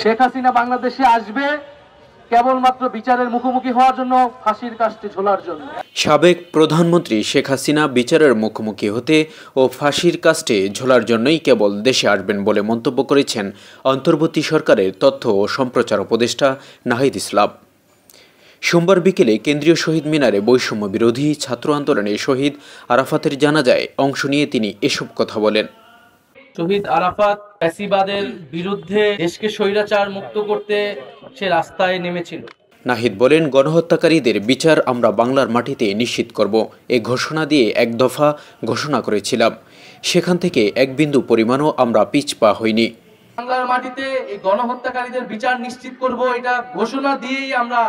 শেখ হাসিনা বাংলাদেশে আসবে কেবলমাত্র বিচারের মুখোমুখি হওয়ার জন্য, ফাঁসির কাস্টে ঝোলার জন্য। সাবেক প্রধানমন্ত্রী শেখ হাসিনা বিচারের মুখোমুখি হতে ও ফাঁসির কাস্টে ঝোলার জন্যই কেবল দেশে আসবেন বলে মন্তব্য করেছেন অন্তর্বর্তী সরকারের তথ্য ও সম্প্রচার উপদেষ্টা নাহিদ ইসলাম। সোমবার বিকেলে কেন্দ্রীয় শহীদ মিনারে বৈষম্য বিরোধী ছাত্র আন্দোলনে শহীদ আরাফাতের জানাজায় অংশ নিয়ে তিনি এসব কথা বলেন। শহীদ আরাফাত ফ্যাসিবাদের বিরুদ্ধে দেশকে স্বৈরাচার মুক্ত করতে সে রাস্তায় নেমেছিল। নাহিদ বলেন, গণহত্যাকারীদের বিচার আমরা বাংলার মাটিতে নিশ্চিত করব এ ঘোষণা দিয়ে এক দফা ঘোষণা করেছিলাম। সেখান থেকে এক বিন্দু পরিমাণও আমরা পিছপা হইনি। বাংলার মাটিতে এই গণহত্যাকারীদের বিচার নিশ্চিত করব, এটা ঘোষণা দিয়েই আমরা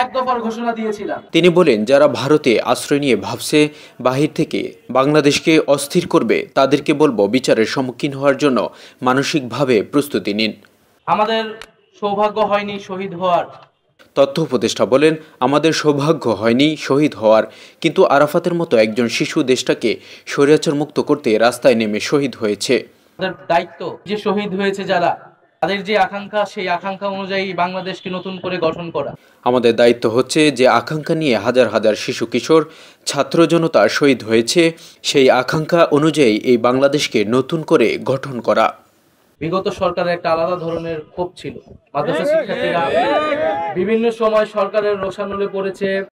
এক দফার ঘোষণা দিয়েছিলাম। তিনি বলেন, যারা ভারতে আশ্রয় নিয়ে ভাবছে বাহির থেকে বাংলাদেশকে অস্থির করবে, তাদেরকে বলবো বিচারের সম্মুখীন হওয়ার জন্য মানসিকভাবে প্রস্তুতি নিন। আমাদের সৌভাগ্য হয়নি শহীদ হওয়ার। তথ্য উপদেষ্টা বলেন, আমাদের সৌভাগ্য হয়নি শহীদ হওয়ার, কিন্তু আরাফাতের মতো একজন শিশু দেশটাকে স্বৈরাচার মুক্ত করতে রাস্তায় নেমে শহীদ হয়েছে। আমাদের দায়িত্ব যে শহীদ হয়েছে যারা, তাদের যে আকাঙ্ক্ষা, সেই আকাঙ্ক্ষা অনুযায়ী বাংলাদেশকে নতুন করে গঠন করা। আমাদের দায়িত্ব হচ্ছে যে আকাঙ্ক্ষা নিয়ে হাজার হাজার শিশু কিশোর ছাত্র জনতা শহীদ হয়েছে, সেই আকাঙ্ক্ষা অনুযায়ী এই বাংলাদেশকে নতুন করে গঠন করা। বিগত সরকারের একটা আলাদা ধরনের ক্ষোভ ছিল। মাদ্রাসা শিক্ষার্থীরা বিভিন্ন সময় সরকারের রোষানলে পড়েছে।